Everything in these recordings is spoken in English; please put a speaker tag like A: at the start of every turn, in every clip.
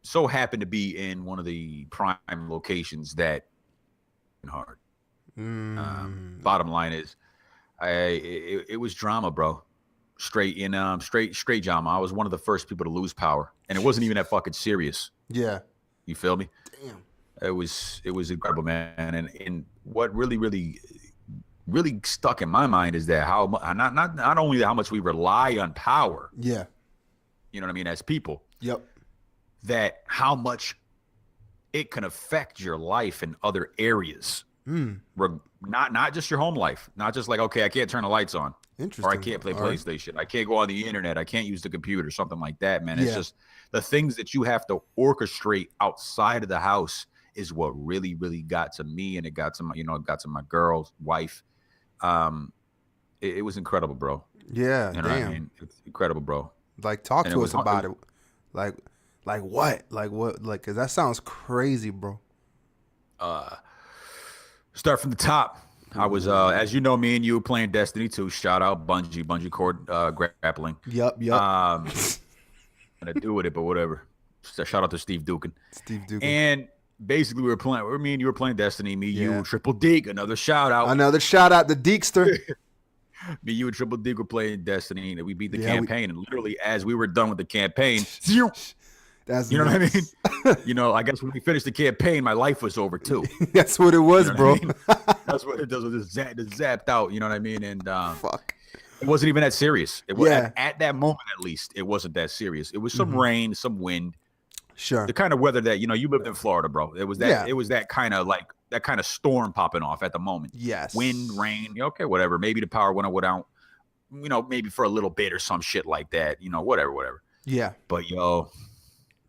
A: so happened to be in one of the prime locations that hard. Bottom line is, it was drama, bro. Straight in straight drama. I was one of the first people to lose power, and it wasn't even that fucking serious.
B: Yeah.
A: You feel me?
B: Damn.
A: It was incredible, man. And what really stuck in my mind is that how not only how much we rely on power.
B: Yeah.
A: You know what I mean? As people.
B: Yep.
A: That how much it can affect your life in other areas. Not just your home life. Not just like, okay, I can't turn the lights on.
B: Interesting.
A: Or I can't play PlayStation. I can't go on the internet. I can't use the computer, something like that, man. It's just the things that you have to orchestrate outside of the house is what really, really got to me, and it got to my, it got to my girl's wife. It was incredible, bro.
B: Yeah,
A: you know
B: damn.
A: What I mean? It's incredible, bro.
B: Like, talk to us about it. Like what? Like what? Like, cause that sounds crazy, bro.
A: Start from the top. I was, as you know, me and you were playing Destiny 2. Shout out Bungee cord grappling.
B: Yep.
A: And I do with it, but whatever. Shout out to Steve Dukin. And basically, me and you were playing Destiny. Me, you, Triple Deke. Another shout out to
B: Deekster.
A: Me, you, and Triple Deke were playing Destiny, and we beat the campaign. And literally, as we were done with the campaign,
B: that's
A: you know what I mean? I guess when we finished the campaign, my life was over too.
B: That's what it was, bro.
A: I mean? That's what it does. It just zapped out. You know what I mean? And
B: fuck,
A: it wasn't even that serious. It was at that moment, at least, it wasn't that serious. It was some rain, some wind.
B: Sure.
A: The kind of weather that you lived in Florida, bro. It was that. It was that kind of storm popping off at the moment.
B: Yes.
A: Wind, rain. Okay, whatever. Maybe the power went out. Maybe for a little bit or some shit like that. Whatever.
B: Yeah.
A: But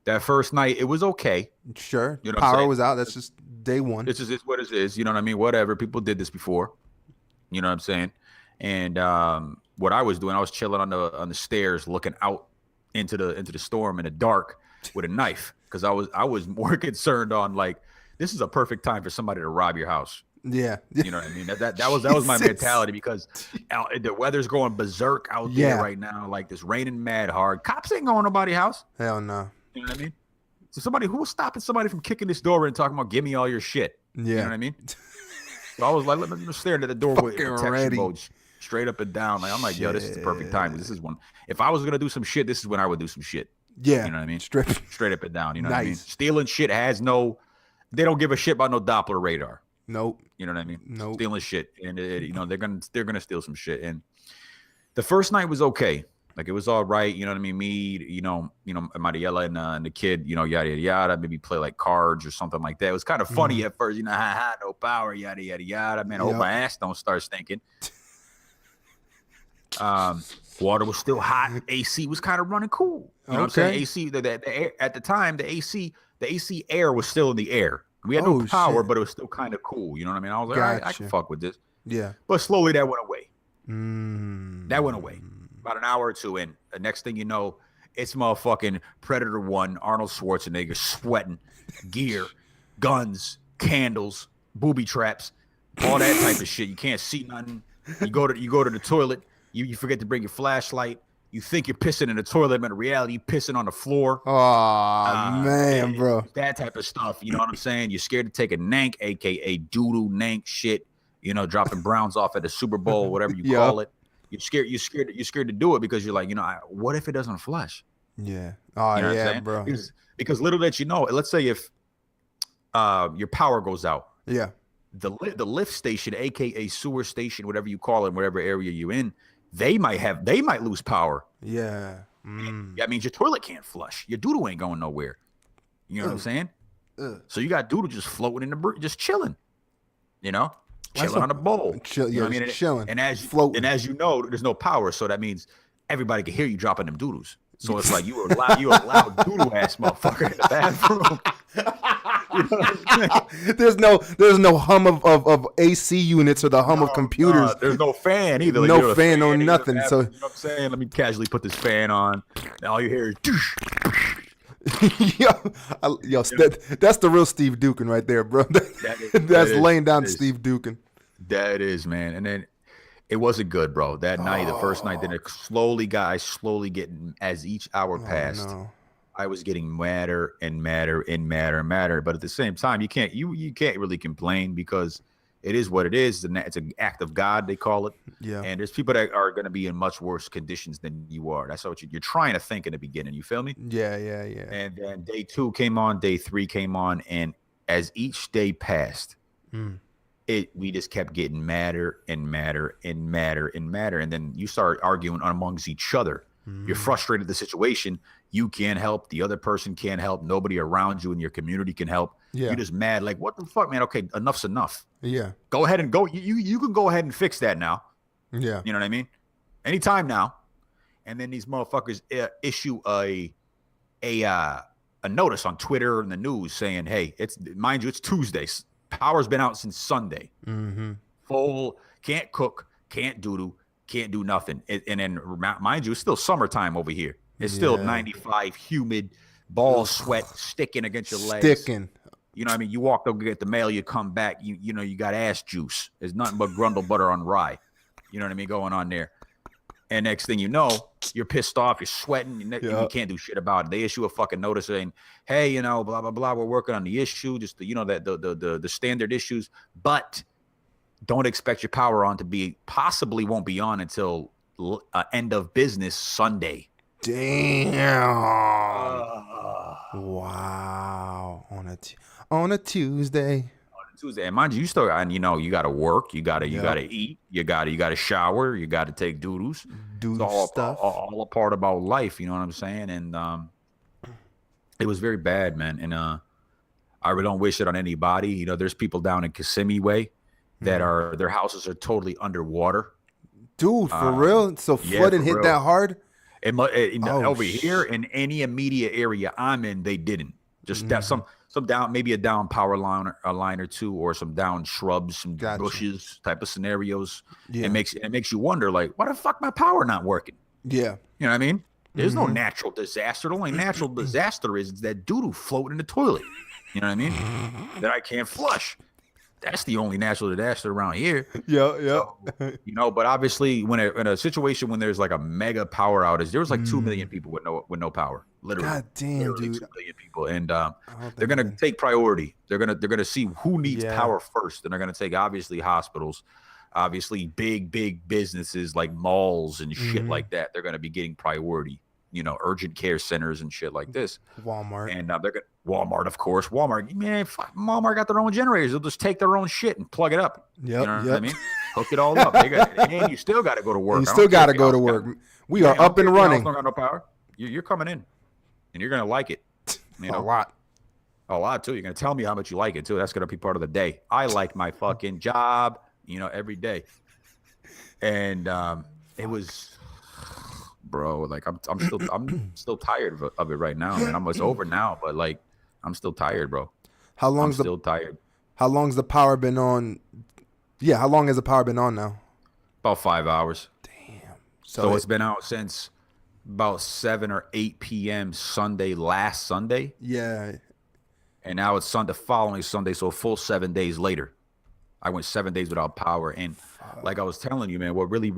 A: that first night, it was okay.
B: Sure. Power was out. That's just day one.
A: This is what it is. You know what I mean? Whatever. People did this before. You know what I'm saying? And what I was doing, I was chilling on the stairs, looking out into the storm in the dark with a knife, because I was more concerned on, like, this is a perfect time for somebody to rob your house.
B: Yeah.
A: You know what I mean? That was my mentality, because the weather's going berserk out there right now. Like, it's raining mad hard. Cops ain't going to nobody's house.
B: Hell no.
A: You know what I mean? So who was stopping somebody from kicking this door and talking about, give me all your shit?
B: Yeah.
A: You know what I mean? So I was like, let me stare at the door with protection mode straight up and down. Like, I'm like, yo, this is the perfect time. This is when, if I was going to do some shit, this is when I would do some shit.
B: Yeah.
A: You know what I mean?
B: Straight
A: up and down. You know what I mean? Stealing shit they don't give a shit about no Doppler radar.
B: Nope.
A: You know what I mean?
B: Nope.
A: Stealing shit. And they're gonna steal some shit. And the first night was okay. Like, it was all right. You know what I mean? Me, Mariela and the kid, yada, yada, yada. Maybe play like cards or something like that. It was kind of funny at first, no power, yada, yada, yada. Man, I hope my ass don't start stinking. Water was still hot. AC was kind of running cool. You know what I'm saying? AC, the air, at the time, the AC air was still in the air. We had no power, but it was still kind of cool. You know what I mean? I was like, all right, I can fuck with this.
B: Yeah.
A: But slowly that went away. That went away. About an hour or two in. The next thing you know, it's motherfucking Predator 1, Arnold Schwarzenegger, sweating, gear, guns, candles, booby traps, all that type of shit. You can't see nothing. You go to the toilet. You forget to bring your flashlight. You think you're pissing in the toilet, but in reality, you're pissing on the floor.
B: Oh, man, bro.
A: That type of stuff. You know what I'm saying? You're scared to take a nank, a.k.a. doodoo nank shit. Dropping Browns off at the Super Bowl, whatever you call it. You're scared to do it, because you're like, what if it doesn't flush?
B: Yeah. Oh, yeah, bro.
A: Because little that let's say if your power goes out.
B: Yeah.
A: The lift station, aka sewer station, whatever you call it, whatever area you're in, they might lose power.
B: Yeah.
A: That means your toilet can't flush. Your doodle ain't going nowhere. You know what I'm saying? So you got doodle just floating in the just chilling. Chilling on the bowl.
B: Chilling.
A: And as you know, there's no power, so that means everybody can hear you dropping them doodles. So it's like you a loud doodle ass motherfucker in the bathroom.
B: There's no hum of AC units or the hum of computers.
A: There's no fan either. Like,
B: no fan, no nothing. So,
A: you know what I'm saying? Let me casually put this fan on. And all you hear is
B: that's the real Steve Dukin right there, bro. That's laying down Steve Dukin.
A: That is, man. And then it wasn't good, bro. That night, the first night, then I slowly getting, as each hour passed, I was getting madder and madder and madder and madder. But at the same time, you can't really complain because it is what it is. And it's an act of God, they call it.
B: Yeah.
A: And there's people that are going to be in much worse conditions than you are. That's what you're trying to think in the beginning. You feel me?
B: Yeah.
A: And then day 2 came on, day 3 came on, and as each day passed, we just kept getting madder and madder and madder and madder. And then you start arguing amongst each other. You're frustrated at the situation. You can't help. The other person can't help. Nobody around you in your community can help.
B: Yeah.
A: You're just mad. Like, what the fuck, man? Okay, enough's enough.
B: Yeah.
A: Go ahead and go. You can go ahead and fix that now.
B: Yeah.
A: You know what I mean? Anytime now. And then these motherfuckers issue a notice on Twitter and the news saying, hey, mind you, it's Tuesday. Power's been out since Sunday. Full, can't cook, can't doodle, can't do nothing. And then, mind you, it's still summertime over here. It's still 95, humid, ball sweat sticking against your legs.
B: Sticking.
A: You know what I mean? You walk up, get the mail, you come back, you know, you got ass juice. There's nothing but grundle butter on rye. You know what I mean? Going on there. And next thing you know, you're pissed off, you're sweating, you can't do shit about it. They issue a fucking notice saying, hey, you know, blah, blah, blah, we're working on the issue, just, the standard issues, but don't expect your power on to be, possibly won't be on until end of business Sunday.
B: Damn. Wow. On a Tuesday.
A: And mind you, you still, and you know, you got to work, you got to eat, you got to shower, you got to take doodles.
B: Do stuff.
A: All a part about life, you know what I'm saying? And it was very bad, man. And I really don't wish it on anybody. You know, there's people down in Kissimmee Way that their houses are totally underwater.
B: Dude, for real? So flooding hit that hard?
A: Over here in any immediate area I'm in, they didn't. Just that some down, maybe a down power line or two, or some down shrubs, some bushes type of scenarios. Yeah. It makes you wonder, like, why the fuck my power not working?
B: Yeah.
A: You know what I mean? There's no natural disaster. The only natural disaster is that doodle floating in the toilet. You know what I mean? That I can't flush. That's the only natural disaster around here.
B: Yeah.
A: So, you know, but obviously in a situation when there's like a mega power outage, there was like 2 million people with no power. Literally.
B: God damn, dude.
A: 2 million people. And they're gonna take priority. They're gonna see who needs power first. And they're gonna take obviously hospitals, obviously big businesses like malls and shit like that. They're gonna be getting priority. You know, urgent care centers and shit like this.
B: Walmart.
A: And they're gonna Walmart, of course. Walmart, man, Walmart got their own generators. They'll just take their own shit and plug it up.
B: Yep,
A: you know what I mean? Hook it all up. And you still got to go to work.
B: You still got to go to work. We are up and running.
A: Don't got no power. You're coming in, and you're gonna like it. You know? A lot too. You're gonna tell me how much you like it too. That's gonna be part of the day. I like my fucking job, you know, every day. And it was. Bro, like I'm still tired of it right now, man. It's over now, but like I'm still tired, bro. Still tired.
B: How long's the power been on? Yeah, how long has the power been on now?
A: About 5 hours.
B: Damn.
A: So it's been out since about 7 or 8 p.m. last Sunday.
B: Yeah.
A: And now it's the following Sunday, so a full 7 days later. I went 7 days without power, and like I was telling you, man, what really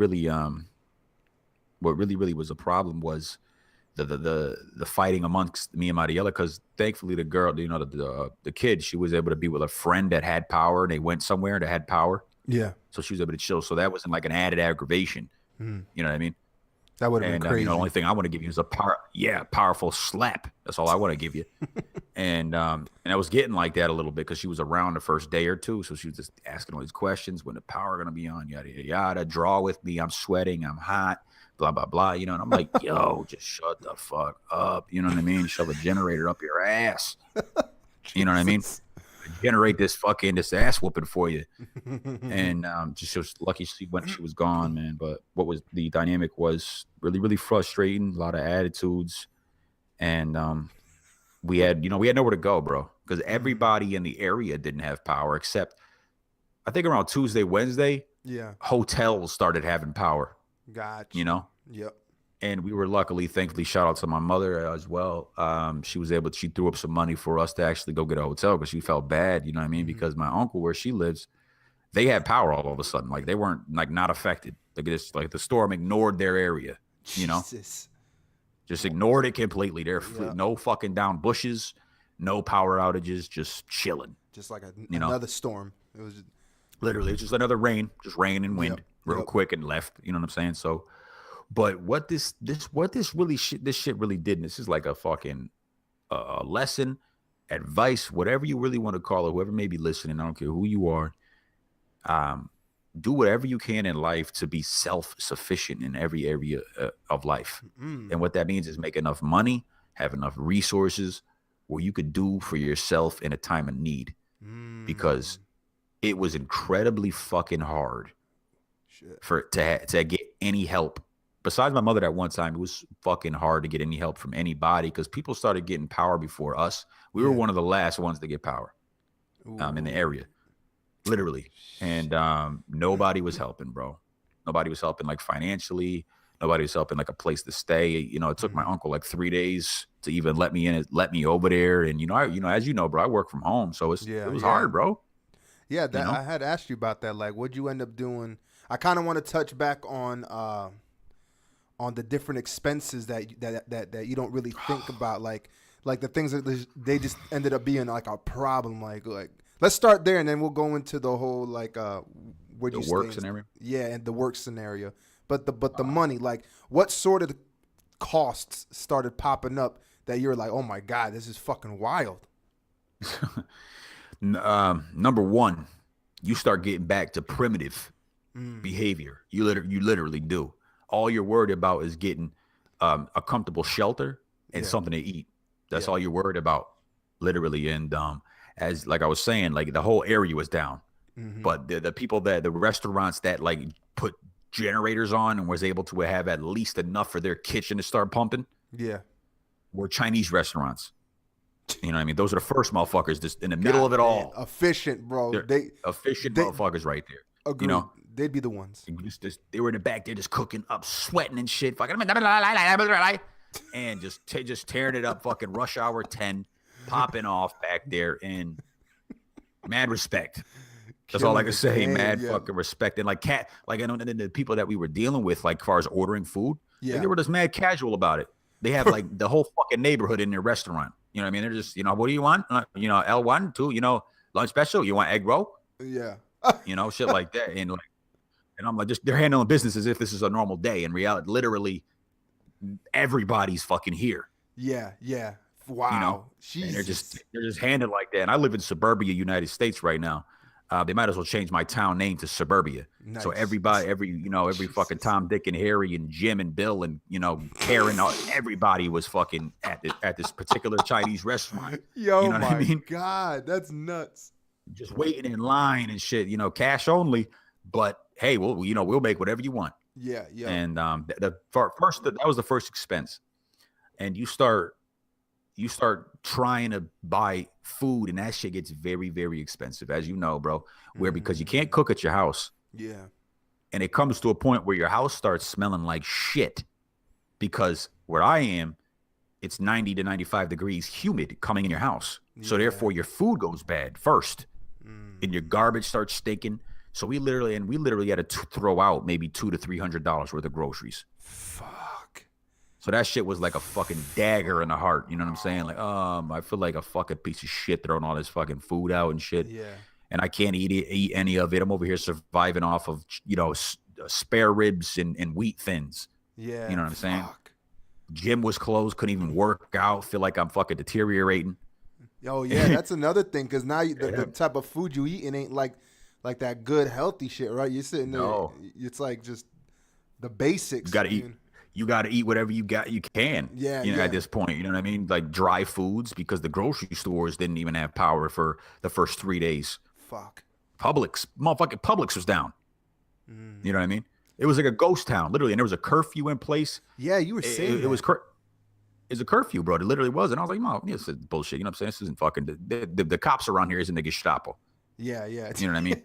A: was a problem was the fighting amongst me and Mariela, because thankfully the girl, you know, the kid, she was able to be with a friend that had power, and they went somewhere that had power.
B: Yeah.
A: So she was able to chill. So that wasn't like an added aggravation. You know what I mean?
B: That would have been crazy.
A: You know, the only thing I want to give you is a powerful slap. That's all I want to give you. And I was getting like that a little bit because she was around the first day or two. So she was just asking all these questions. When the power going to be on? Yada, yada, yada. Draw with me. I'm sweating. I'm hot. Blah, blah, blah. You know, and I'm like, yo, just shut the fuck up. You know what I mean? Shove a generator up your ass. You know what I mean? Generate this ass whooping for you. And she was lucky she was gone, man. But what was the dynamic was really, really frustrating. A lot of attitudes. And we had nowhere to go, bro, because everybody in the area didn't have power except I think around Tuesday, Wednesday.
B: Yeah.
A: Hotels started having power.
B: Gotcha.
A: You know?
B: Yep.
A: And we were thankfully, shout out to my mother as well. She threw up some money for us to actually go get a hotel because she felt bad, you know what I mean? Because my uncle, where she lives, they had power all of a sudden. Like they weren't like not affected. Like the storm ignored their area, you know?
B: Jesus.
A: Just ignored it completely.
B: Yeah.
A: No fucking down bushes, no power outages, just chilling.
B: Just like
A: You know,
B: another storm. It was just,
A: literally it's just another rain, just rain and wind,
B: yep.
A: real
B: Yep.
A: quick and left. You know what I'm saying? So, but what this shit really did, and this is like a fucking lesson, advice, whatever you really want to call it, whoever may be listening, I don't care who you are. Do whatever you can in life to be self-sufficient in every area of life. And what that means is make enough money, have enough resources where you could do for yourself in a time of need. Because it was incredibly fucking hard to get any help. Besides my mother at one time, it was fucking hard to get any help from anybody because people started getting power before us. We were one of the last ones to get power in the area. Literally. And nobody was helping, bro. Nobody was helping like financially. Nobody was helping like a place to stay. You know, it took my uncle like 3 days to even let me in, let me over there. And as you know, bro, I work from home, so it was hard, bro.
B: Yeah, I had asked you about that. Like, what'd you end up doing? I kind of want to touch back on the different expenses that you don't really think about, like the things that they just ended up being like a problem. Like let's start there, and then we'll go into the whole like where you
A: work scenario.
B: Yeah, and the work scenario. But the money, like what sort of costs started popping up that you're like, oh my God, this is fucking wild.
A: Number one, you start getting back to primitive behavior. You literally do. All you're worried about is getting a comfortable shelter and something to eat. That's all you're worried about, literally. And as like I was saying, like the whole area was down, but the people the restaurants that like put generators on and was able to have at least enough for their kitchen to start pumping, were Chinese restaurants. You know what I mean? Those are the first motherfuckers just in the middle of it all.
B: Efficient, bro.
A: Efficient motherfuckers right there.
B: Agreed.
A: You know?
B: They'd be the ones.
A: They were in the back there just cooking up, sweating and shit. Fucking and just tearing it up, fucking rush hour 10, popping off back there. And mad respect. That's all I can say. Mad fucking respect. And like I know the people that we were dealing with, like as far as ordering food, like, they were just mad casual about it. They have like the whole fucking neighborhood in their restaurant. You know what I mean? They're just, what do you want? L1, 2, lunch special. You want egg roll?
B: Yeah.
A: Shit like that. And I'm like, they're handling business as if this is a normal day. In reality, literally, everybody's fucking here.
B: Yeah. Yeah. Wow.
A: And they're just handled like that. And I live in suburbia, United States right now. They might as well change my town name to Suburbia. Nice. So every fucking Tom, Dick, and Harry, and Jim, and Bill, and Karen, everybody was fucking at this particular Chinese restaurant.
B: Yo, you know what I mean? God, that's nuts.
A: Just waiting in line and shit. Cash only. But hey, we'll make whatever you want.
B: Yeah.
A: And that was the first expense, and you start trying to buy food, and that shit gets very, very expensive, as you know, bro. Because you can't cook at your house.
B: Yeah.
A: And it comes to a point where your house starts smelling like shit, because where I am, it's 90 to 95 degrees humid coming in your house. Yeah. So therefore your food goes bad first, and your garbage starts stinking. So we literally had to throw out maybe $200 to $300 worth of groceries.
B: Fuck.
A: So that shit was like a fucking dagger in the heart. You know what I'm saying? Like, I feel like a fucking piece of shit throwing all this fucking food out and shit.
B: Yeah.
A: And I can't eat any of it. I'm over here surviving off of, spare ribs and wheat thins.
B: Yeah.
A: You know what I'm saying? Gym was closed. Couldn't even work out. Feel like I'm fucking deteriorating.
B: Oh, yeah. That's another thing. Because now the type of food you eating ain't like that good, healthy shit, right? You're sitting there. No. It's like just the basics.
A: You got to eat. You got to eat whatever you can.
B: Yeah.
A: At this point, you know what I mean? Like dry foods, because the grocery stores didn't even have power for the first 3 days.
B: Fuck.
A: Publix was down. You know what I mean? It was like a ghost town, literally, and there was a curfew in place.
B: Yeah, you were saying
A: it was it's a curfew, bro. It literally was, and I was like, "Mom, this is bullshit." You know what I'm saying? This isn't fucking. The cops around here isn't the Gestapo.
B: Yeah.
A: You know what I mean?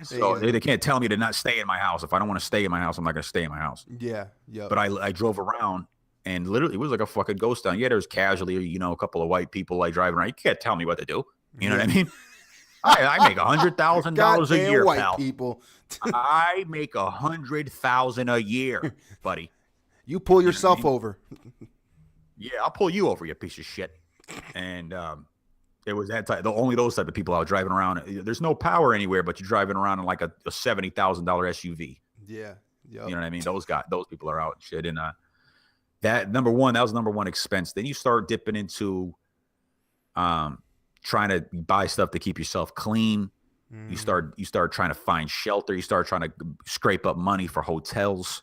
A: So they can't tell me to not stay in my house. If I don't want to stay in my house, I'm not going to stay in my house.
B: Yeah.
A: But I drove around, and literally it was like a fucking ghost town. Yeah, there was casually, a couple of white people like driving around. You can't tell me what to do. You know what I mean? I make $100,000 a year,
B: white
A: pal.
B: People.
A: I make $100,000 a year, buddy.
B: You pull yourself over.
A: Yeah, I'll pull you over, you piece of shit. And it was that type. Only those type of people out driving around. There's no power anywhere, but you're driving around in like a $70,000 SUV.
B: Yeah. Yep.
A: You know what I mean? Those people are out and shit. And that was number one expense. Then you start dipping into trying to buy stuff to keep yourself clean. You start trying to find shelter. You start trying to scrape up money for hotels.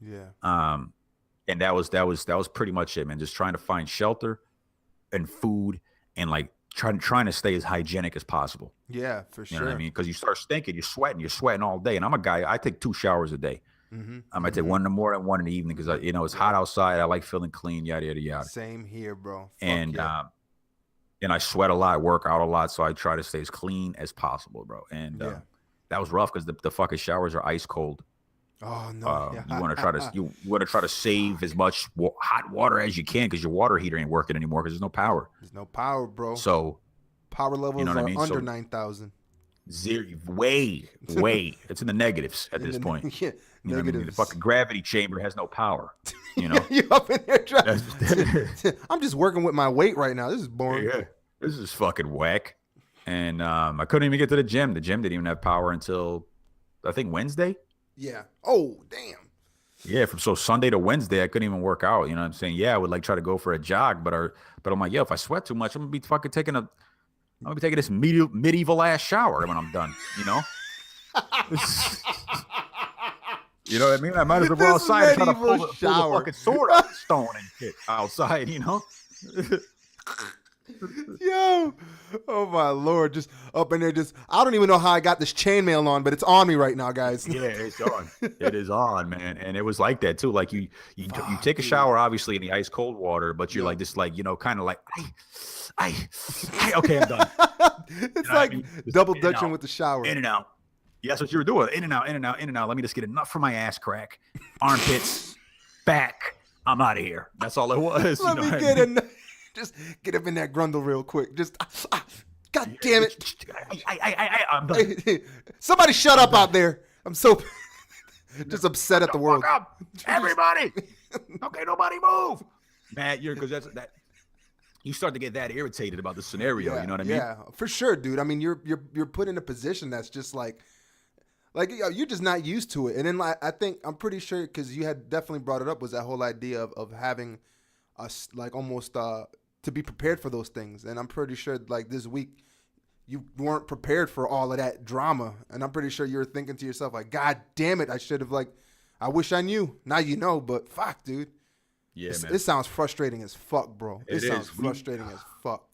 B: Yeah.
A: And that was pretty much it, man. Just trying to find shelter and food and like trying to stay as hygienic as possible.
B: Yeah, for sure.
A: You know what I mean? Because you start stinking, you're sweating all day. And I'm a guy, I take 2 showers a day. I might take one in the morning, one in the evening because it's hot outside. I like feeling clean, yada yada yada.
B: Same here, bro.
A: And I sweat a lot, work out a lot, so I try to stay as clean as possible, bro. And that was rough because the fucking showers are ice cold.
B: Oh no!
A: You want to try to save as much hot water as you can because your water heater ain't working anymore because there's no power.
B: There's no power, bro.
A: So
B: power levels are under 9,000.
A: Zero, way. It's in the negatives at this point.
B: Yeah,
A: you know what I mean? The fucking gravity chamber has no power. You know,
B: you up in there trying. I'm just working with my weight right now. This is boring.
A: Yeah, this is fucking whack. And I couldn't even get to the gym. The gym didn't even have power until I think Wednesday.
B: Yeah. Oh, damn.
A: Yeah, from Sunday to Wednesday, I couldn't even work out. You know what I'm saying? Yeah, I would like try to go for a jog, but I'm like, if I sweat too much, I'm gonna be fucking taking this medieval ass shower when I'm done. You know? You know what I mean? I might as well go outside and try to pull the fucking sword out of the stone and shit outside. You know?
B: Yo, oh my Lord, just up in there, I don't even know how I got this chainmail on, but it's on me right now, guys.
A: Yeah, it's on. It is on, man. And it was like that too. Like you take a shower, obviously in the ice cold water, but you're like this, like, you know, kind of like, okay, I'm done.
B: It's like double dutching with the shower.
A: In and out. Yeah, that's what you were doing. In and out, in and out, in and out. Let me just get enough for my ass crack, armpits, back. I'm out of here. That's all it was.
B: Let me get enough. Just get up in that grundle real quick. Just, God damn it.
A: I'm done.
B: Somebody shut up out there. I'm so just upset at the world.
A: Fuck up. Everybody. Okay, nobody move. Matt, because that you start to get that irritated about the scenario. You know what I mean?
B: Yeah, for sure, dude. I mean, you're put in a position that's just like you're just not used to it. And then I'm pretty sure because you had definitely brought it up was that whole idea of having us like almost to be prepared for those things. And I'm pretty sure like this week you weren't prepared for all of that drama. And I'm pretty sure you're thinking to yourself like, God damn it, I should have I wish I knew. Now you know, but fuck, dude.
A: Yeah, man.
B: It sounds frustrating as fuck, bro. It sounds frustrating as fuck.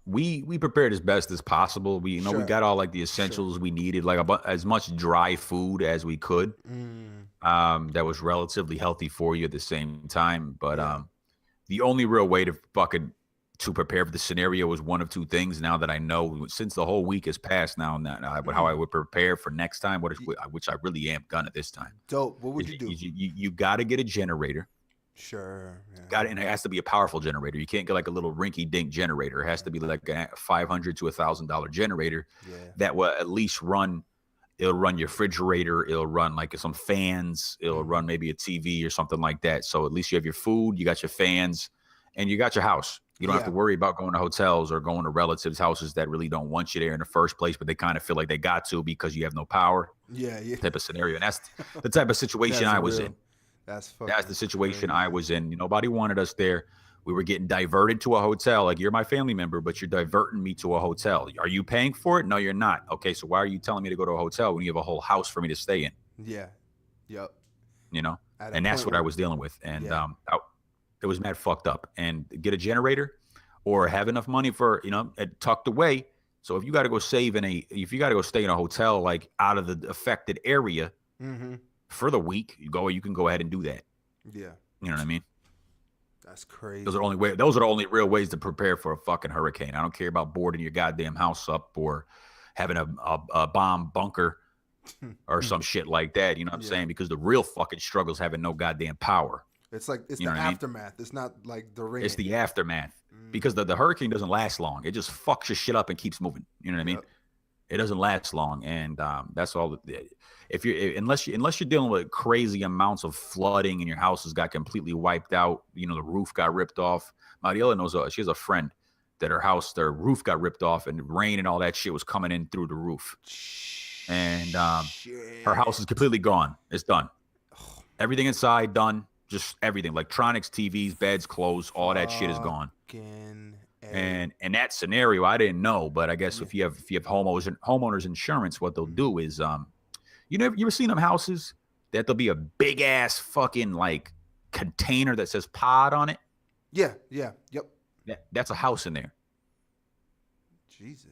A: We prepared as best as possible. We we got all like the essentials we needed, like as much dry food as we could. That was relatively healthy for you at the same time. But the only real way to prepare for the scenario was one of two things. Now that I know, since the whole week has passed now, how I would prepare for next time, which I really am gonna this time.
B: Dope. What would you do?
A: You got to get a generator.
B: Sure.
A: Yeah. And it has to be a powerful generator. You can't get like a little rinky-dink generator. It has to be like a $500 to $1,000 generator that will at least run. It'll run your refrigerator. It'll run like some fans. It'll run maybe a TV or something like that. So at least you have your food, you got your fans, and you got your house. You don't have to worry about going to hotels or going to relatives' houses that really don't want you there in the first place, but they kind of feel like they got to because you have no power.
B: Yeah.
A: Type of scenario. And that's the type of situation I was in.
B: That's
A: the situation I was in. Nobody wanted us there. We were getting diverted to a hotel. Like, you're my family member, but you're diverting me to a hotel. Are you paying for it? No, you're not. Okay, so why are you telling me to go to a hotel when you have a whole house for me to stay in?
B: Yeah. Yep.
A: You know? And that's what I was dealing with. And it was mad fucked up. And get a generator or have enough money for, tucked away. So if you got to go stay in a hotel, like out of the affected area for the week, you can go ahead and do that.
B: Yeah.
A: You know what I mean?
B: That's crazy.
A: Those are the only real ways to prepare for a fucking hurricane. I don't care about boarding your goddamn house up or having a bomb bunker or some shit like that. You know what I'm saying? Because the real fucking struggle is having no goddamn power.
B: It's like the aftermath. It's not like the ring.
A: It's the aftermath because the hurricane doesn't last long. It just fucks your shit up and keeps moving. You know what I mean? It doesn't last long, and that's all. If you're unless you're dealing with crazy amounts of flooding and your house has got completely wiped out, you know, the roof got ripped off. Mariela knows she has a friend that their roof got ripped off, and rain and all that shit was coming in through the roof, and her house is completely gone. It's done. Everything inside done. Just everything, electronics, TVs, beds, clothes, all that shit is gone. And in that scenario, I didn't know, but I guess if you have homeowners insurance, what they'll do is, you ever seen them houses that there'll be a big ass fucking like container that says pod on it?
B: Yeah. Yep.
A: That's a house in there.
B: Jesus.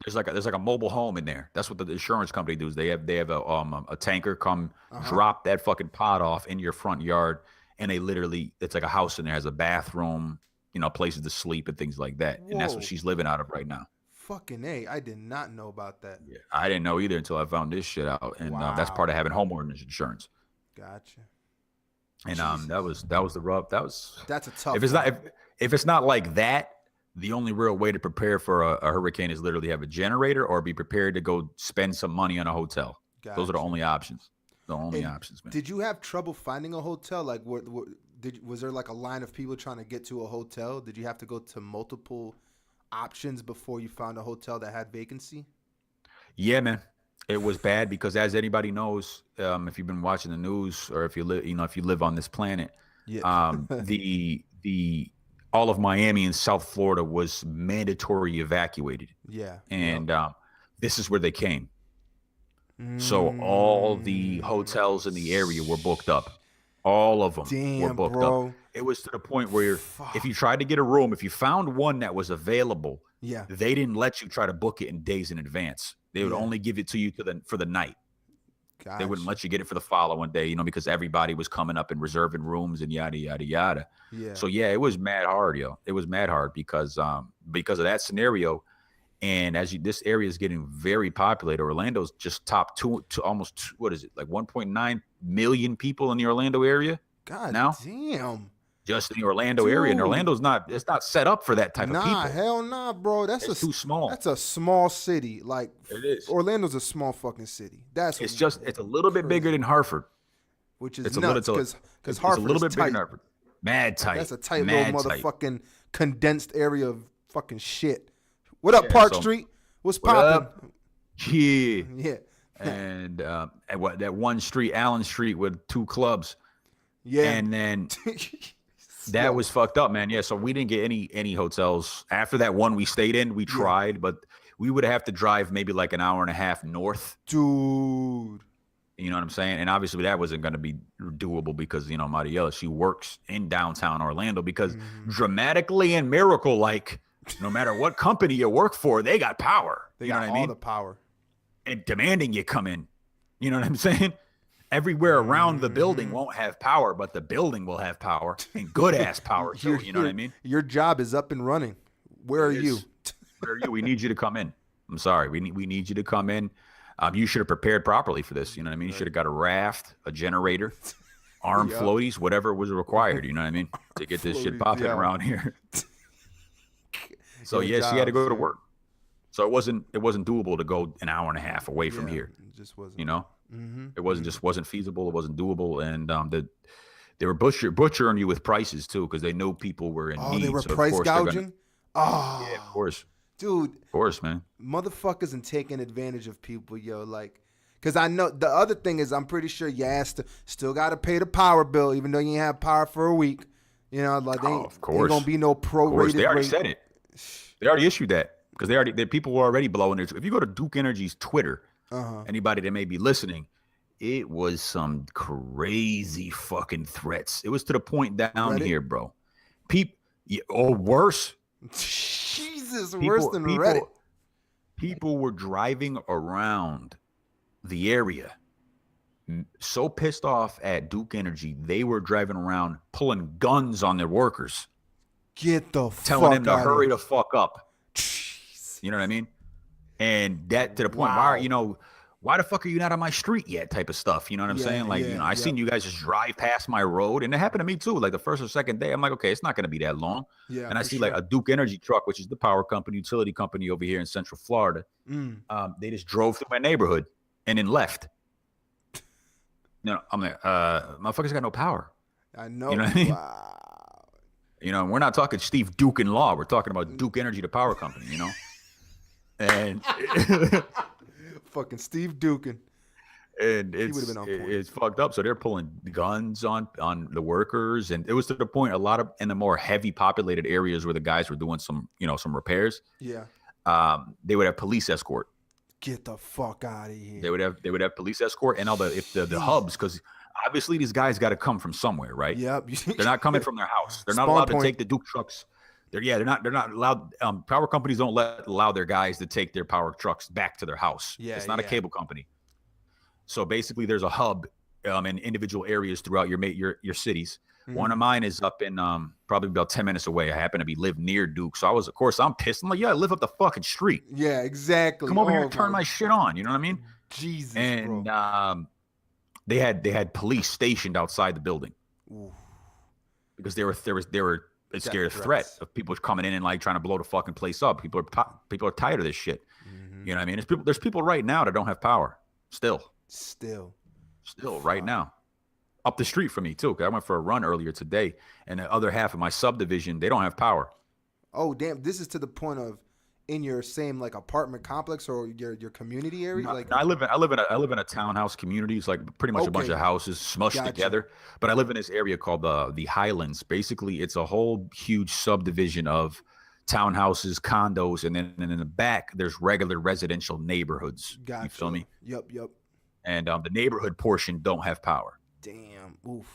A: There's like a mobile home in there. That's what the insurance company does. They have a tanker come drop that fucking pod off in your front yard, and it's like a house in there, has a bathroom, you know, places to sleep and things like that. Whoa. And that's what she's living out of right now.
B: Fucking A. I did not know about that.
A: Yeah, I didn't know either until I found this shit out. And that's part of having homeowners insurance.
B: Gotcha.
A: And that was the rub.
B: That's a tough
A: if it's not like that, the only real way to prepare for a hurricane is literally have a generator or be prepared to go spend some money on a hotel. Gotcha. Those are the only options. Options, man.
B: Did you have trouble finding a hotel? Like, was there like a line of people trying to get to a hotel? Did you have to go to multiple options before you found a hotel that had vacancy?
A: Yeah, man. It was bad because, as anybody knows, if you've been watching the news or if you live on this planet, the all of Miami and South Florida was mandatory evacuated.
B: Yeah.
A: And this is where they came. So all the hotels in the area were booked up. All of them were booked up. It was to the point where if you tried to get a room, if you found one that was available, they didn't let you try to book it in days in advance. They would only give it to you for the night. Gotcha. They wouldn't let you get it for the following day, you know, because everybody was coming up and reserving rooms and yada, yada, yada.
B: Yeah.
A: So, yeah, it was mad hard, yo. It was mad hard because of that scenario. And this area is getting very populated. Orlando's just top two to almost, what is it, like 1.9 million people in the Orlando area.
B: God
A: now?
B: Damn.
A: Just in the Orlando area. And Orlando's not set up for that type of people.
B: Hell nah, bro. It's
A: too small.
B: That's a small city. Like,
A: it is.
B: Orlando's a small fucking city. It's
A: a little bit bigger than Hartford.
B: Which is nuts because Hartford
A: a little bit
B: tight.
A: bigger than Hartford. Mad tight.
B: That's a tight little motherfucking condensed area of fucking shit. What up, Park Street? What's poppin'?
A: Yeah. And that one street, Allen Street, with two clubs.
B: Yeah.
A: And then that was fucked up, man. Yeah. So we didn't get any hotels after that one we stayed in. We tried, but we would have to drive maybe like an hour and a half north.
B: Dude.
A: You know what I'm saying? And obviously that wasn't going to be doable because, you know, Mariela, she works in downtown Orlando because dramatically and miracle-like, no matter what company you work for, they got power.
B: They got all the power.
A: And demanding you come in. You know what I'm saying? Everywhere around the building won't have power, but the building will have power and good ass power. So, you know what I mean?
B: Your job is up and running. Where are you?
A: Where are you? We need you to come in. I'm sorry. We need you to come in. You should have prepared properly for this. You know what I mean? You should have got a raft, a generator, armed floaties, whatever was required. You know what I mean? To get this shit popping around here. So yes, she had to go to work. So it wasn't doable to go an hour and a half away from here.
B: It just wasn't.
A: You know, it wasn't feasible. It wasn't doable, and they were butchering you with prices too because they know people were in need.
B: They were price gouging.
A: Yeah, of course,
B: dude.
A: Of course, man.
B: Motherfuckers and taking advantage of people, yo. Like, because I know the other thing is I'm pretty sure you still got to pay the power bill even though you ain't have power for a week. You know, like
A: of course.
B: Ain't gonna be no prorated.
A: They already said it. They already issued that because the people were already blowing their. If you go to Duke Energy's Twitter, anybody that may be listening, it was some crazy fucking threats. It was to the point down here, bro. Or worse.
B: Jesus, worse than Reddit.
A: People were driving around the area so pissed off at Duke Energy, they were driving around pulling guns on their workers.
B: Get the fuck
A: telling them to
B: out
A: hurry
B: of
A: the fuck up. Jeez. You know what I mean? And that to the point where, you know, why the fuck are you not on my street yet? Type of stuff. You know what I'm saying? Like, I seen you guys just drive past my road, and it happened to me too. Like the first or second day, I'm like, okay, it's not going to be that long.
B: Yeah.
A: And I see like a Duke Energy truck, which is the power company, utility company over here in Central Florida. They just drove through my neighborhood and then left. I'm like, motherfuckers got no power.
B: I know.
A: You know what I mean?
B: Wow.
A: We're not talking Steve Duke in law. We're talking about Duke Energy, the power company, And
B: fucking Steve Dukin.
A: And it's fucked up. So they're pulling guns on the workers, and it was to the point a lot of in the more heavy populated areas where the guys were doing some repairs.
B: Yeah.
A: They would have police escort.
B: Get the fuck out of here.
A: They would have police escort and all the hubs, because obviously these guys got to come from somewhere, right?
B: Yep.
A: They're not coming from their house. They're not allowed to take the Duke trucks. They're not allowed. Power companies don't allow their guys to take their power trucks back to their house.
B: Yeah,
A: it's not a cable company. So basically, there's a hub in individual areas throughout your cities. One of mine is up in probably about 10 minutes away. I happen to live near Duke, so I'm pissed. I'm like, yeah, I live up the fucking street.
B: Yeah, exactly.
A: Come over here and turn my shit on. You know what I mean?
B: Jesus,
A: and
B: bro.
A: They had police stationed outside the building.
B: Ooh.
A: Because they were scared of threat of people coming in and like trying to blow the fucking place up. People are tired of this shit. You know what I mean? There's people right now that don't have power. Still right now, up the street from me too. Cause I went for a run earlier today, and the other half of my subdivision, they don't have power.
B: Oh damn! This is to the point of in your same like apartment complex or your community area.
A: No, I live in a townhouse community. It's like pretty much a bunch of houses smushed together. But I live in this area called the Highlands. Basically, it's a whole huge subdivision of townhouses, condos, and then in the back there's regular residential neighborhoods.
B: Gotcha.
A: You feel me?
B: Yep.
A: And the neighborhood portion don't have power.
B: Damn. Oof.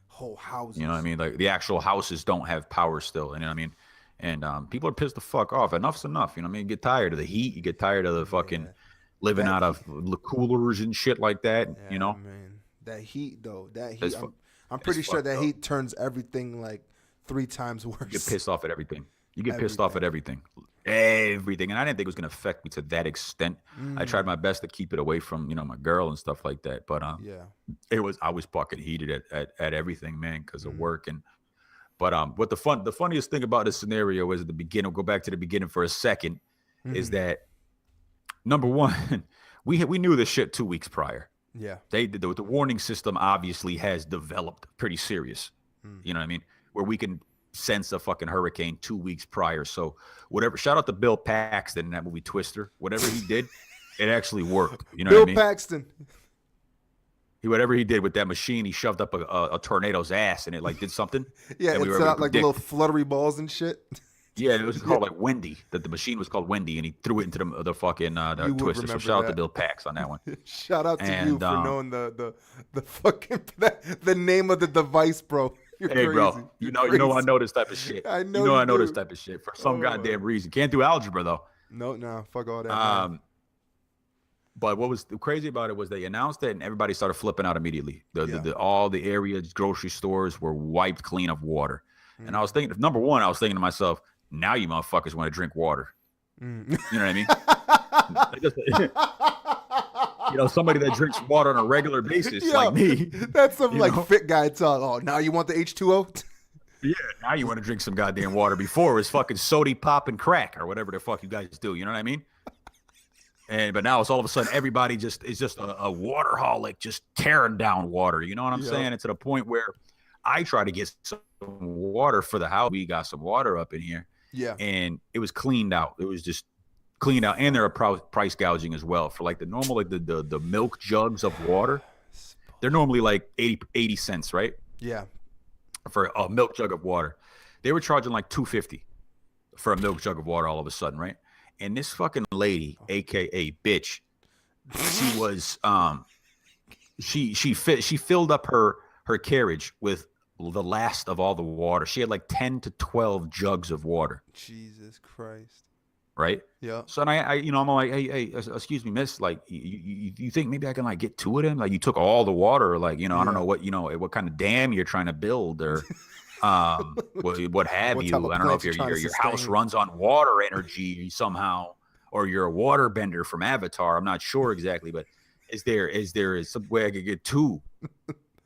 B: Whole houses.
A: You know what I mean? Like the actual houses don't have power still. You know what I mean? And people are pissed the fuck off. Enough's enough. You know what I mean? You get tired of the heat. You get tired of the fucking living out of coolers and shit like that.
B: Yeah, man. That heat though. I'm pretty sure that heat turns everything like 3 times worse.
A: You get pissed off at everything. Pissed off at everything. Everything. And I didn't think it was going to affect me to that extent. I tried my best to keep it away from, my girl and stuff like that. But I was fucking heated at everything, man, because of work. But what the funniest thing about this scenario is at the beginning, we'll go back to the beginning for a second, is that number one, we knew this shit 2 weeks prior.
B: Yeah.
A: The warning system obviously has developed pretty serious. You know what I mean? Where we can sense a fucking hurricane 2 weeks prior. So whatever, shout out to Bill Paxton in that movie Twister. Whatever he did, it actually worked. You know what I mean?
B: Bill Paxton.
A: Whatever he did with that machine, he shoved up a tornado's ass and it like did something.
B: Yeah, it set out like little fluttery balls and shit.
A: Yeah, it was called like Wendy. That the machine was called Wendy, and he threw it into the fucking Twister. So shout out to Bill Pax on that one.
B: Shout out to you for knowing the fucking the name of the device, bro. You're
A: hey,
B: crazy.
A: Bro, you know I know this type of shit.
B: I know
A: I know this type of shit for some goddamn reason. Can't do algebra though.
B: No, fuck all that.
A: But what was crazy about it was they announced it and everybody started flipping out immediately. All the areas, grocery stores were wiped clean of water. And I was thinking, number one, I was thinking to myself, now you motherfuckers want to drink water. You know what I mean? Somebody that drinks water on a regular basis like me.
B: That's some fit guy talk. Oh, now you want the H2O?
A: Yeah, now you want to drink some goddamn water. Before it was fucking sody pop and crack or whatever the fuck you guys do. You know what I mean? But now it's all of a sudden everybody is just a waterholic, just tearing down water. You know what I'm saying? It's to the point where I try to get some water for the house. We got some water up in here.
B: Yeah.
A: And it was cleaned out. It was just cleaned out. And there are price gouging as well for like the normal, like the milk jugs of water. They're normally like 80 cents, right?
B: Yeah.
A: For a milk jug of water. They were charging like $2.50 for a milk jug of water all of a sudden, right? And this fucking lady, AKA bitch, she was she filled up her carriage with the last of all the water. She had like 10 to 12 jugs of water.
B: Jesus Christ. Right?
A: Yeah. So and I'm like, hey, excuse me, miss, like you think maybe I can like get 2 of them? Like you took all the water, like, I don't know what kind of dam you're trying to build or what have you. I don't know if your house runs on water energy somehow, or you're a water bender from Avatar. I'm not sure exactly, but is there some way I could get 2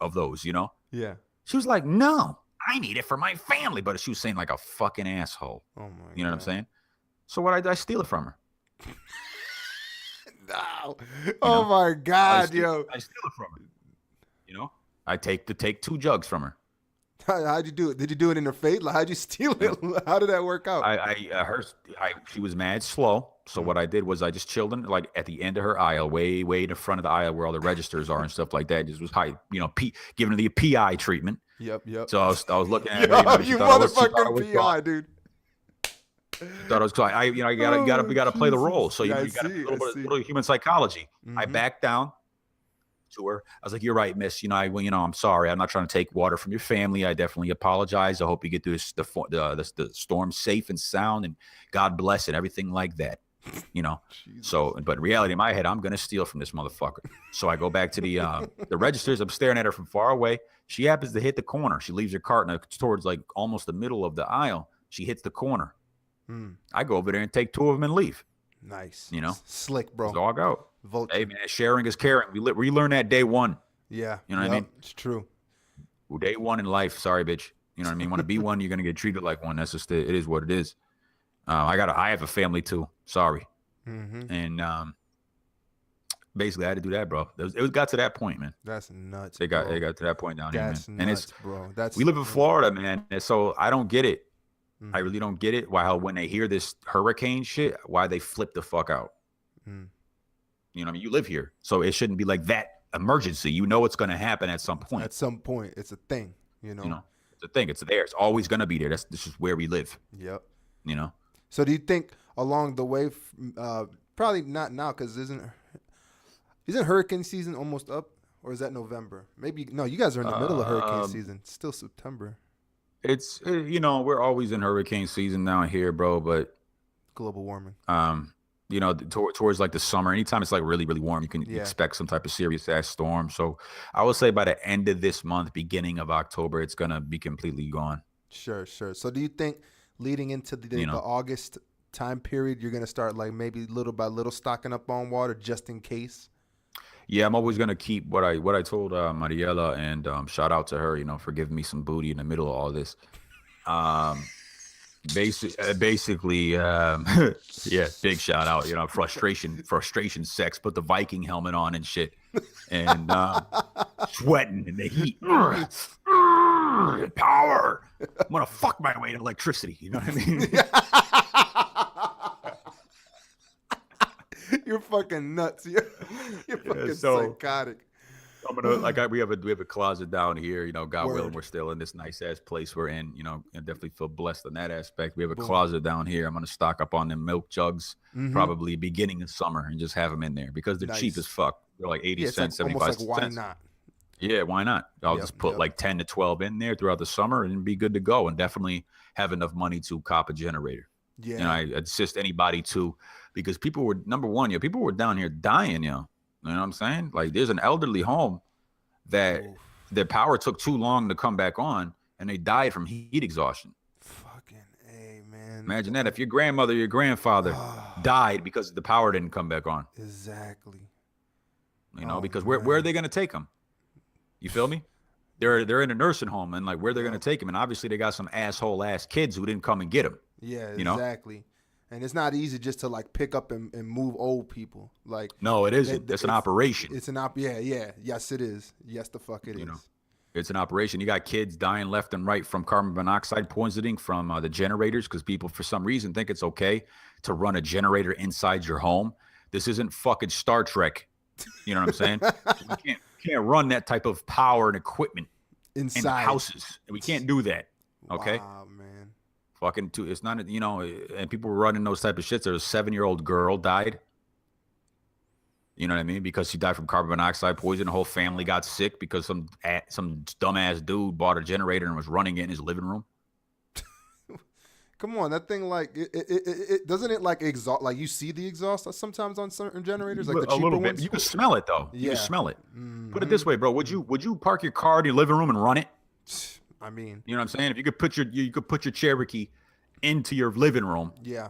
A: of those, you know?
B: Yeah.
A: She was like, no, I need it for my family. But she was saying like a fucking asshole.
B: Oh my
A: You know
B: God.
A: what I'm saying? So what I did, I steal it from her.
B: No. Oh my God, yo.
A: I steal it from her. You know? I take 2 jugs from her.
B: How'd you do it? Did you do it in her face? Like, how'd you steal it? How did that work out?
A: She was mad slow. So what I did was I just chilled in like at the end of her aisle, way in the front of the aisle where all the registers are and stuff like that. Just was high, you know, giving her the PI treatment.
B: Yep.
A: So I was looking at
B: Yo,
A: her.
B: you motherfucking PI, dude.
A: Thought it was you gotta play the role. So you got a little human psychology.
B: Mm-hmm.
A: I backed down to her. I was like, "You're right, miss. I'm sorry. I'm not trying to take water from your family. I definitely apologize. I hope you get through the storm safe and sound, and God bless it. Everything like that." You know. So, but in reality, in my head, I'm gonna steal from this motherfucker. So I go back to the registers. I'm staring at her from far away. She happens to hit the corner. She leaves her cart towards like almost the middle of the aisle. She hits the corner. I go over there and take 2 of them and leave.
B: Nice.
A: You know,
B: slick, bro.
A: Dog out.
B: Vote.
A: Hey man, sharing is caring. We learned that day 1.
B: Yeah.
A: You know what I mean?
B: It's true.
A: Well, day 1 in life. Sorry, bitch. You know what I mean? Want to be one, you're gonna get treated like one. That's just it. It is what it is. I have a family too. Sorry.
B: Mm-hmm.
A: And basically, I had to do that, bro. It got to that point, man.
B: That's nuts.
A: It got to that point down here, man.
B: That's nuts,
A: and it's
B: bro.
A: we live in Florida, man. And so I don't get it.
B: Mm-hmm.
A: I really don't get it. Why when they hear this hurricane shit, why they flip the fuck out.
B: Mm.
A: You know what I mean? You live here. So it shouldn't be like that emergency. You know it's going to happen at some point.
B: At some point. It's a thing, you know?
A: It's a thing. It's there. It's always going to be there. This is where we live.
B: Yep.
A: You know?
B: So do you think along the way, probably not now because isn't hurricane season almost up? Or is that November? Maybe, no, you guys are in the middle of hurricane season. It's still September.
A: It's, we're always in hurricane season down here, bro. But
B: global warming.
A: Towards like the summer, anytime it's like really, really warm, you can expect some type of serious ass storm. So I would say by the end of this month, beginning of October, it's gonna be completely gone.
B: Sure. So do you think leading into the August time period, you're gonna start like maybe little by little stocking up on water just in case?
A: Yeah, I'm always gonna keep what I told Mariela, and shout out to her, for giving me some booty in the middle of all this. Basically, yeah, big shout out. Frustration sex. Put the Viking helmet on and shit, and sweating in the heat. Power. I'm gonna fuck my way to electricity. You know what I mean?
B: You're fucking nuts. You're fucking psychotic.
A: I'm gonna we have a closet down here. God willing, we're still in this nice ass place we're in. I definitely feel blessed in that aspect. We have a closet down here. I'm gonna stock up on them milk jugs, probably beginning of summer, and just have them in there because they're cheap as fuck. They're like 80 cents, 75 cents.
B: Why not?
A: Yeah, why not? I'll just put like 10 to 12 in there throughout the summer and be good to go, and definitely have enough money to cop a generator.
B: Yeah,
A: and I assist anybody to, because people were people were down here dying. You know what I'm saying? Like, there's an elderly home that their power took too long to come back on, and they died from heat exhaustion.
B: Fucking A, man.
A: Imagine that. If your grandmother, your grandfather died because the power didn't come back on.
B: Exactly.
A: Because where are they going to take them? You feel me? They're in a nursing home, and like, where they're going to take them? And obviously they got some asshole ass kids who didn't come and get them.
B: Yeah, exactly. And it's not easy just to like pick up and move old people. Like,
A: no, it isn't. It's an operation.
B: It's an yeah. Yes, it is. Yes, the fuck it is.
A: It's an operation. You got kids dying left and right from carbon monoxide poisoning from the generators, because people for some reason think it's okay to run a generator inside your home. This isn't fucking Star Trek. You know what I'm saying? You can't run that type of power and equipment inside houses. We can't do that. Okay.
B: Wow, man.
A: Fucking it's not, and people were running those type of shits. There was a 7-year-old girl died. You know what I mean? Because she died from carbon monoxide poison. The whole family got sick because some dumbass dude bought a generator and was running it in his living room.
B: Come on, that thing it doesn't it like exhaust? Like, you see the exhaust sometimes on certain generators, like the cheaper
A: a little bit.
B: ones.
A: You can smell it though. You can smell it.
B: Mm-hmm.
A: Put it this way, bro. Would you park your car in your living room and run it?
B: I mean,
A: you know what I'm saying? If you could put your Cherokee into your living room.
B: Yeah.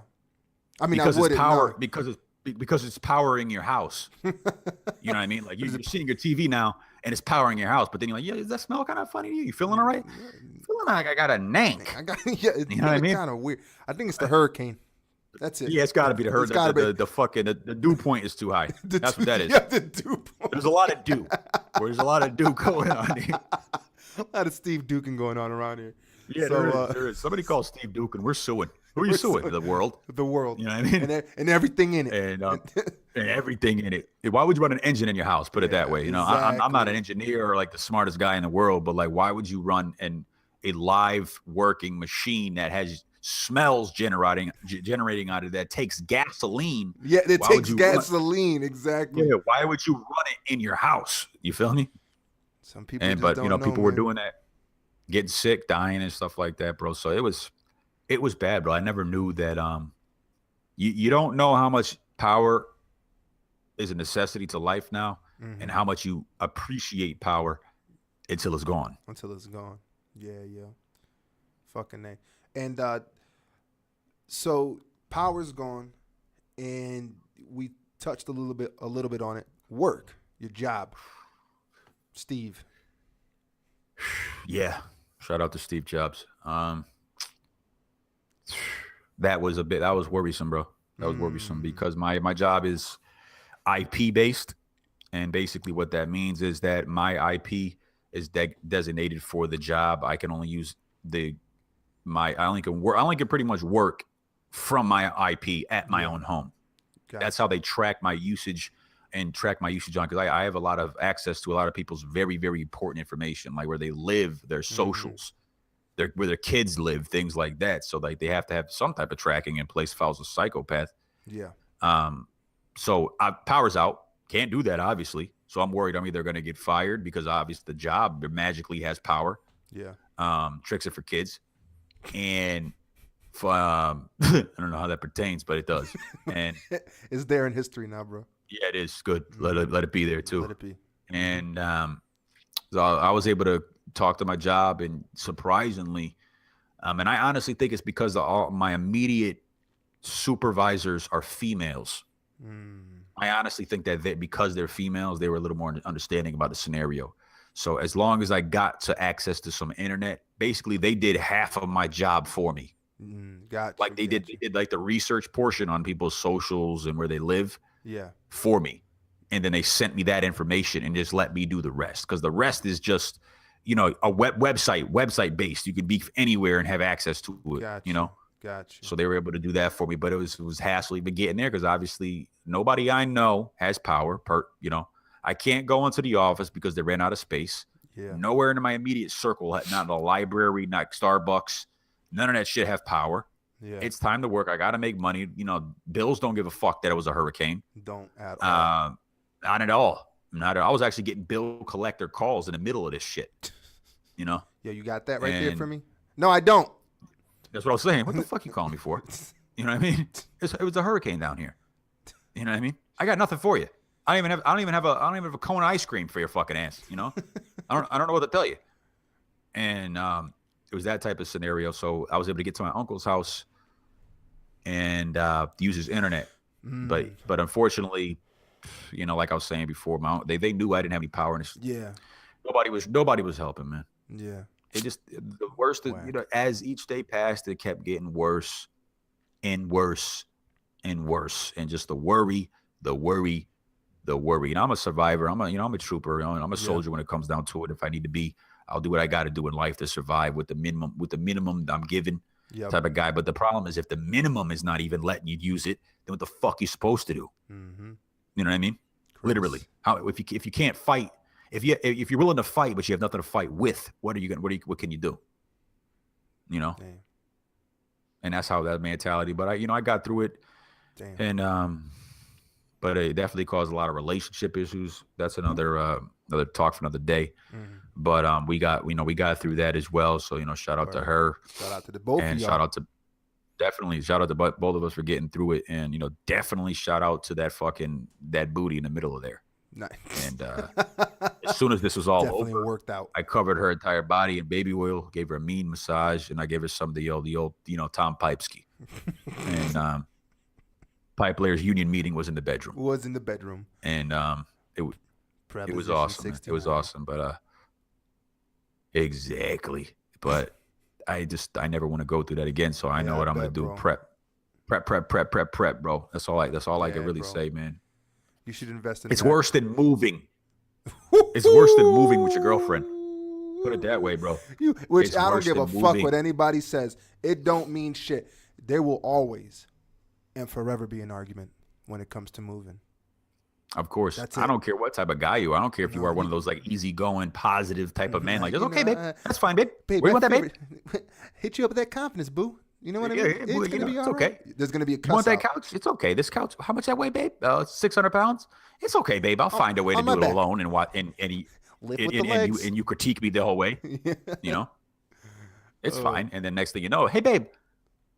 B: I mean,
A: because
B: I wouldn't.
A: It's power.
B: No.
A: Because because it's powering your house. You know what I mean? Like you're seeing your TV now and it's powering your house, but then you're like, yeah, does that smell kind of funny to you? You feeling all right? Feeling like I got a nank.
B: Yeah, it's
A: you know what I mean?
B: Kind of weird. I think it's the hurricane. That's it.
A: Yeah, it's got to be the hurricane. The fucking the dew point is too high. That's what that is.
B: Yeah, the dew point.
A: There's a lot of dew. There's a lot of dew going on here.
B: A lot of Steve Dukin going on around here.
A: Yeah, so, there is. Somebody call Steve Dukin. We're suing. Who are you suing? The world.
B: The world.
A: You know what I mean?
B: And everything in it.
A: And everything in it. Why would you run an engine in your house? Put it that way. You know, exactly. I'm not an engineer or like the smartest guy in the world, but like, why would you run a live working machine that has smells generating out of that, takes gasoline?
B: Yeah, it takes gasoline. Exactly.
A: Yeah, why would you run it in your house? You feel me?
B: Some people
A: people were doing that, getting sick, dying and stuff like that, bro. So it was bad, bro. I never knew that you don't know how much power is a necessity to life now, and how much you appreciate power until it's gone.
B: Yeah. Fucking name. And so power's gone, and we touched a little bit on it. Work, your job, Steve.
A: Yeah. Shout out to Steve Jobs. That was worrisome, bro. That was worrisome because my job is IP based, and basically what that means is that my IP is designated for the job. I can only use I only can pretty much work from my IP at my own home. Gotcha. That's how they track my usage on, because I have a lot of access to a lot of people's very, very important information, like where they live, their socials, where their kids live, things like that. So like they have to have some type of tracking in place if I was a psychopath.
B: Yeah.
A: So power's out. Can't do that, obviously. So I'm worried I'm either going to get fired because obviously the job magically has power.
B: Yeah.
A: Tricks it for kids. And I don't know how that pertains, but it does. And
B: it's there in history now, bro.
A: Yeah, it is good. Let it be there too.
B: Let it be.
A: And so I was able to talk to my job, and surprisingly, and I honestly think it's because all my immediate supervisors are females. I honestly think that because they're females, they were a little more understanding about the scenario. So as long as I got to access to some internet, basically they did half of my job for me.
B: Gotcha.
A: Like they did like the research portion on people's socials and where they live.
B: Yeah.
A: For me. And then they sent me that information and just let me do the rest. Because the rest is just, a website based. You could be anywhere and have access to it.
B: Gotcha. Gotcha.
A: So they were able to do that for me, but it was hassle even getting there because obviously nobody I know has power. I can't go into the office because they ran out of space.
B: Yeah.
A: Nowhere in my immediate circle, not a library, not Starbucks, none of that shit have power.
B: Yeah.
A: It's time to work. I got to make money. Bills don't give a fuck that it was a hurricane.
B: Don't at all.
A: Not at all. I was actually getting bill collector calls in the middle of this shit.
B: Yeah, you got that right there for me? No, I don't.
A: That's what I was saying. What the fuck you calling me for? You know what I mean? It was a hurricane down here. You know what I mean? I got nothing for you. I don't even have a cone of ice cream for your fucking ass. I don't know what to tell you. And it was that type of scenario. So I was able to get to my uncle's house and use his internet. But unfortunately, like I was saying before, they knew I didn't have any power.
B: Yeah.
A: Nobody was helping, man.
B: Yeah.
A: It just the worst. As each day passed, it kept getting worse and worse and worse, and just the worry. And I'm a survivor. I'm a trooper. I'm a soldier when it comes down to it. If I need to be, I'll do what I got to do in life to survive with the minimum I'm given.
B: Yep.
A: Type of guy. But the problem is if the minimum is not even letting you use it, then what the fuck you supposed to do?
B: Mm-hmm.
A: You know what I mean? Chris. Literally. If you can't fight, if you're willing to fight but you have nothing to fight with, what can you do?
B: Damn.
A: And that's how that mentality. But I got through it.
B: Damn.
A: And but it definitely caused a lot of relationship issues. That's another talk for another day.
B: Mm-hmm.
A: But we got through that as well. So shout out to her.
B: Shout out to the both
A: and
B: of y'all.
A: shout out to both of us for getting through it. And definitely shout out to that booty in the middle of there.
B: Nice.
A: And as soon as this was all
B: definitely
A: over,
B: worked out.
A: I covered her entire body in baby oil, gave her a mean massage, and I gave her some of the old Tom Pipesky. And Pipe Layers union meeting was in the bedroom.
B: Was in the bedroom.
A: And it was awesome. It was awesome. But exactly. But I never want to go through that again. So I know what I'm gonna do. Bro. Prep, bro. That's all I can really say, man.
B: You should invest in
A: It's worse than moving. It's worse than moving with your girlfriend. Put it that way, bro.
B: Which I don't give a fuck what anybody says. It don't mean shit. There will always and forever be an argument when it comes to moving.
A: Of course. I don't care what type of guy you are. I don't care if you are one of those like easygoing, positive type of man. Like, it's okay, babe. That's fine, babe. Where you want that, babe?
B: Hit you up with that confidence, boo. You know what I mean? It's gonna be all right.
A: Okay.
B: There's gonna be a cuss
A: You want that couch? It's okay. This couch, how much that weigh, babe? 600 pounds? It's okay, babe. I'll find a way to do it alone and you critique me the whole way. You know? It's fine. And then next thing you know, hey, babe,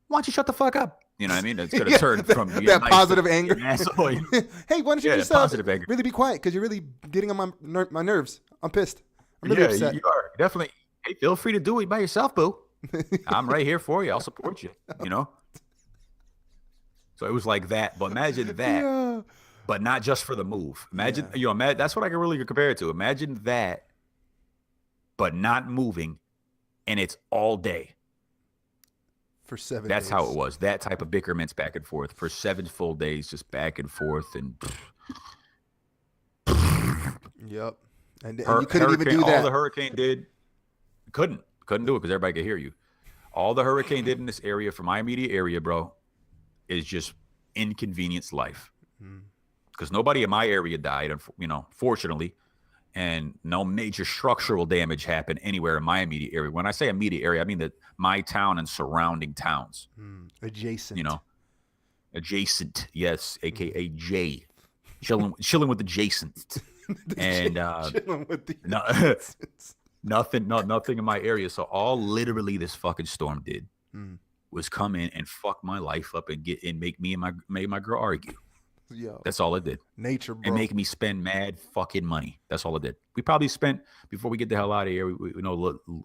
A: why don't you shut the fuck up? You know what I mean? It's going to turn from
B: that positive anger.
A: Hey, why don't you just
B: positive anger. Really be quiet because you're really getting on my nerves. I'm pissed. I'm really upset.
A: You are. Definitely. Hey, feel free to do it by yourself, boo. I'm right here for you. I'll support you, you know? So it was like that. But imagine that, but not just for the move. Imagine, that's what I can really compare it to. Imagine that, but not moving, and it's all day.
B: For 7 days.
A: That's how it was. That type of bickerments back and forth for 7 full days, just back and forth. And
B: yep. And you couldn't even do that.
A: All the hurricane did, couldn't do it because everybody could hear you. All the hurricane did in this area, from my immediate area, bro, is just inconvenience life. Because nobody in my area died, fortunately, and no major structural damage happened anywhere in my immediate area. When I say immediate area, I mean that my town and surrounding towns.
B: Adjacent.
A: Adjacent, yes, a.k.a. J. Chilling with adjacent. And
B: chilling with the
A: nothing in my area. So all literally this fucking storm did was come in and fuck my life up and make me and my girl argue.
B: Yo,
A: that's all it did.
B: Nature, bro.
A: And make me spend mad fucking money. That's all it did. We probably spent, before we get the hell out of here, we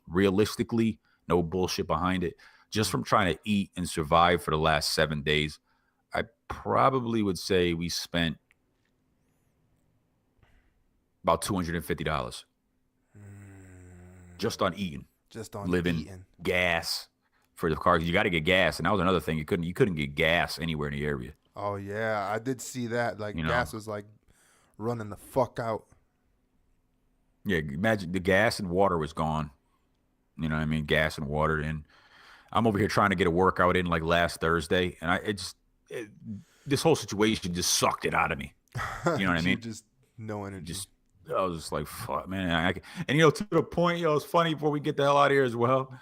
A: realistically, no bullshit behind it, just from trying to eat and survive for the last 7 days, I probably would say we spent about $250 just on eating.
B: Just on
A: living,
B: eating.
A: Gas for the cars. You got to get gas, and that was another thing. You couldn't get gas anywhere in the area.
B: Oh yeah, I did see that. Like gas was like running the fuck out.
A: Yeah, imagine the gas and water was gone. You know what I mean? Gas and water. And I'm over here trying to get a workout in like last Thursday, and this whole situation just sucked it out of me. You know what I mean?
B: Just no energy.
A: I was just like, fuck, man. And to the point, it's funny before we get the hell out of here as well,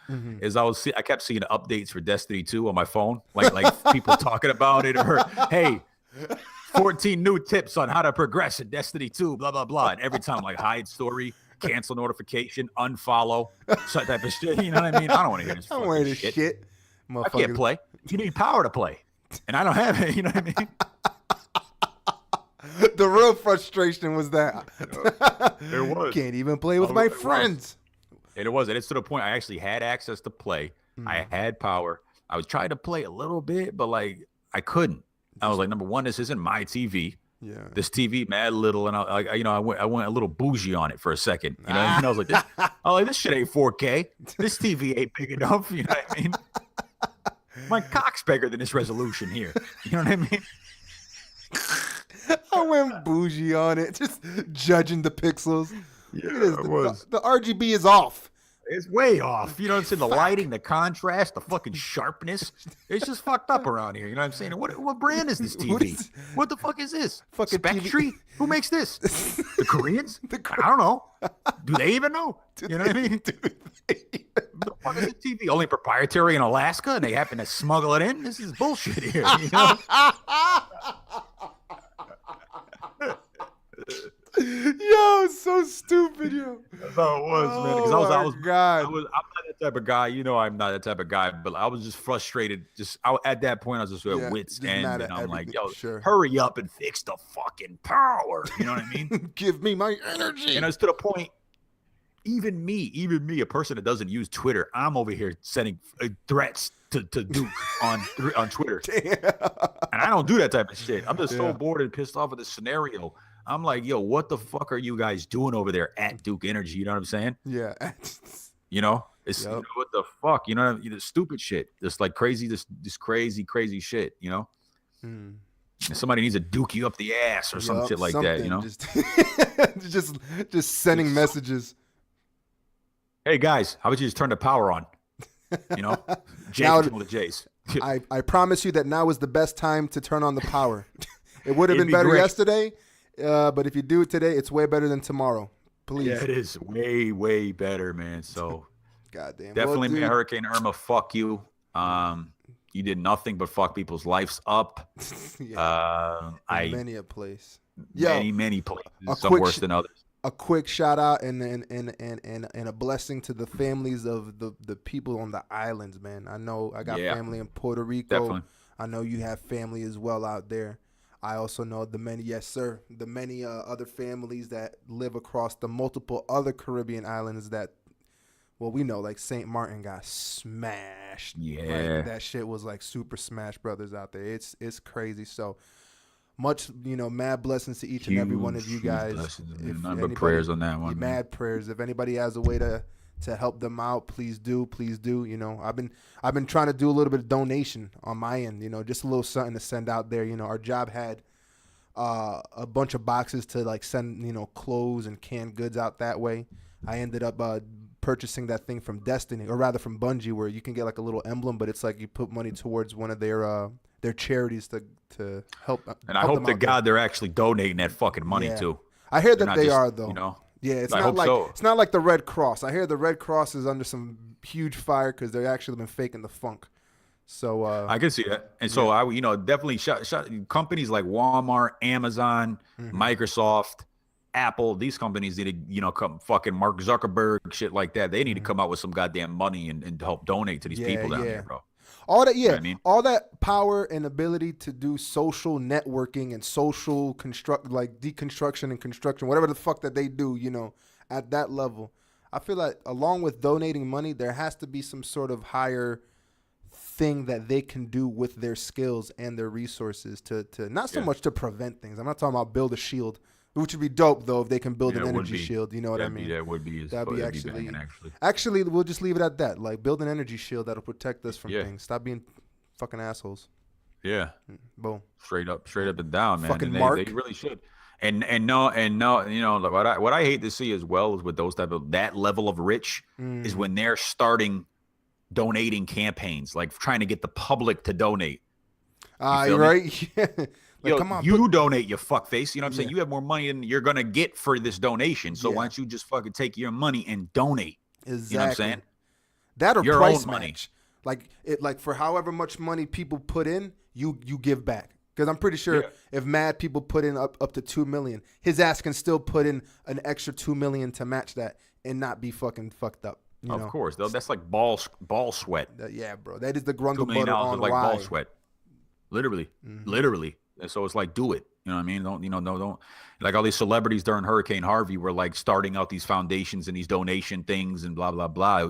A: is I kept seeing updates for Destiny 2 on my phone, like people talking about it, or hey, 14 new tips on how to progress in Destiny 2, blah, blah, blah. And every time, like, hide story, cancel notification, unfollow, that type of shit. You know what I mean? I don't want to hear this fucking shit. I can't play. You need power to play. And I don't have it. You know what I mean?
B: The real frustration was that
A: there was.
B: Can't even play with my friends.
A: And it was. And it's to the point I actually had access to play. I had power. I was trying to play a little bit, but like I couldn't. I was like, number one, this isn't my TV.
B: Yeah.
A: This TV, mad little, and I went a little bougie on it for a second. You know, and I was like, this shit ain't 4K. This TV ain't big enough. You know what I mean? My cock's bigger than this resolution here. You know what I mean?
B: I went bougie on it, just judging the pixels.
A: Yeah,
B: the RGB is off.
A: It's way off. You know what I'm saying? The lighting, the contrast, the fucking sharpness. It's just fucked up around here. You know what I'm saying? What brand is this TV? What the fuck is this?
B: Fucking
A: Spectre? Who makes this? The Koreans? I don't know. Do they even know? You know what I mean? The fuck is this TV? Only proprietary in Alaska, and they happen to smuggle it in? This is bullshit here. You know?
B: Yo, it's so stupid, yo.
A: That's how it was, man. Because I'm not that type of guy. You know, I'm not that type of guy. But I was just frustrated. At that point, I was just at wit's end, and I'm like, yo, hurry up and fix the fucking power. You know what I mean?
B: Give me my energy.
A: And it's to the point. even me, a person that doesn't use Twitter, I'm over here sending threats to Duke on Twitter.
B: Damn.
A: And I don't do that type of shit. I'm just so bored and pissed off with the scenario. I'm like, yo, what the fuck are you guys doing over there at Duke Energy? You know what I'm saying?
B: Yeah.
A: You know, it's you know, what the fuck, you know, stupid shit, just like crazy, this crazy shit, you know. Somebody needs to duke you up the ass or some shit like that, you know.
B: Just sending messages.
A: Hey guys, how about you just turn the power on? You know, the Jays.
B: I promise you that now is the best time to turn on the power. It would have been better yesterday, but if you do it today, it's way better than tomorrow. Please.
A: Yeah, it is way better, man. So,
B: goddamn,
A: definitely, man. Hurricane Irma, fuck you. You did nothing but fuck people's lives up.
B: Many a place.
A: Many places. Some worse than others.
B: A quick shout out and a blessing to the families of the people on the islands, man. I know I got family in Puerto Rico.
A: Definitely.
B: I know you have family as well out there. I also know the many other families that live across the multiple other Caribbean islands that, well, we know, like St. Martin got smashed.
A: Yeah.
B: Like, that shit was like Super Smash Brothers out there. It's crazy. So much, mad blessings to each and every one of you guys.
A: Number prayers on that one.
B: Mad prayers. If anybody has a way to help them out, please do. I've been trying to do a little bit of donation on my end, just a little something to send out there. Our job had a bunch of boxes to like send, clothes and canned goods out that way. I ended up purchasing that thing from Destiny, or rather from Bungie, where you can get like a little emblem, but it's like you put money towards one of their charities to help.
A: And I hope to God they're actually donating that fucking money too.
B: I hear that they are though. Yeah, it's not like the Red Cross. I hear the Red Cross is under some huge fire because they've actually been faking the funk. So I
A: can see that, and so I, definitely shot companies like Walmart, Amazon, Microsoft, Apple. These companies need to, come fucking Mark Zuckerberg, shit like that. They need to come out with some goddamn money and help donate to these people down here, bro.
B: All that, all that power and ability to do social networking and social deconstruction and construction, whatever the fuck that they do, at that level. I feel like along with donating money, there has to be some sort of higher thing that they can do with their skills and their resources to not so much to prevent things. I'm not talking about build a shield, which would be dope though if they can build an energy shield. You know what I mean?
A: That would be.
B: That'd be actually. We'll just leave it at that. Like, build an energy shield that'll protect us from things. Stop being fucking assholes.
A: Yeah.
B: Boom.
A: Straight up and down, man.
B: Fucking Mark.
A: They really should. And no, what I hate to see as well is with those type of that level of rich is when they're starting donating campaigns, like trying to get the public to donate.
B: Right? Yeah. Like, come on,
A: donate, you fuckface. You know what I'm saying? You have more money than you're gonna get for this donation. So why don't you just fucking take your money and donate?
B: Exactly.
A: You know what I'm saying?
B: That or
A: your
B: price
A: own money.
B: match. Like for however much money people put in, you give back. Because I'm pretty sure if mad people put in up to $2 million, his ass can still put in an extra $2 million to match that and not be fucking fucked up.
A: Of course, though. That's like ball sweat.
B: Yeah, bro. That is the grundle
A: $2 million
B: butter on
A: like
B: rye.
A: Ball sweat. Literally. And so it's like, do it. You know what I mean? Don't like all these celebrities during Hurricane Harvey were like starting out these foundations and these donation things and blah, blah, blah.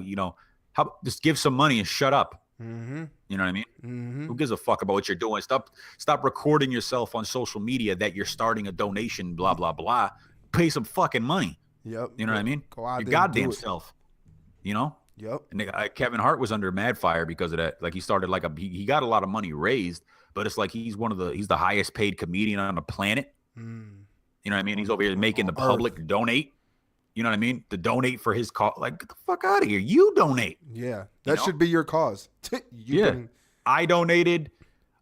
A: Just give some money and shut up.
B: Mm-hmm.
A: You know what I mean?
B: Mm-hmm.
A: Who gives a fuck about what you're doing? Stop recording yourself on social media that you're starting a donation, blah, blah, blah. Pay some fucking money.
B: Yep.
A: You know what I mean?
B: Go out
A: your
B: there
A: goddamn self. Yep.
B: And
A: Kevin Hart was under mad fire because of that. Like, he started he got a lot of money raised, but it's like he's the highest paid comedian on the planet. You know what I mean? He's over here making the public donate. You know what I mean? To donate for his cause. Like, get the fuck out of here. You donate.
B: Yeah. That should be your cause.
A: I donated,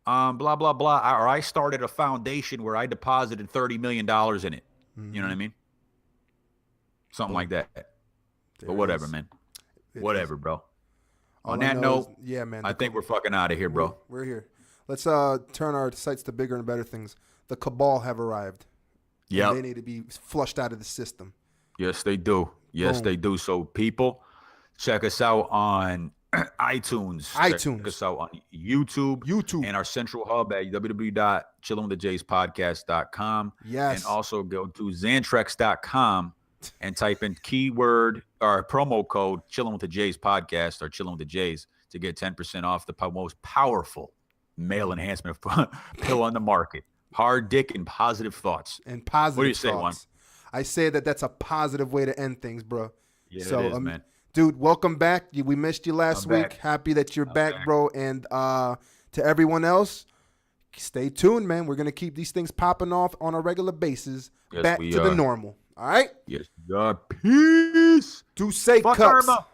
A: blah, blah, blah. Or I started a foundation where I deposited $30 million in it. You know what I mean? Something like that. But whatever, man. Whatever, bro. On that note,
B: man.
A: I think we're fucking out of here, bro.
B: We're here. Let's turn our sights to bigger and better things. The cabal have arrived.
A: Yeah.
B: They need to be flushed out of the system.
A: Yes, they do. Yes, they do. So, people, check us out on iTunes. Check us out on YouTube. And our central hub at www.chillingwiththejayspodcast.com.
B: Yes.
A: And also go to Xantrex.com and type in keyword our promo code Chilling with the Jays podcast or Chilling with the Jays to get 10% off the most powerful male enhancement pill on the market. Hard dick and positive thoughts.
B: And positive
A: What do you
B: thoughts.
A: say, Juan?
B: I say that's a positive way to end things, bro.
A: Yeah,
B: so,
A: it is, man.
B: Dude, welcome back. We missed you last week. Happy that you're back, bro. And to everyone else, stay tuned, man. We're going to keep these things popping off on a regular basis.
A: Yes,
B: back to the normal. All right?
A: Yes, we are. Peace.
B: Do say
A: Fuck
B: cups.
A: Irma.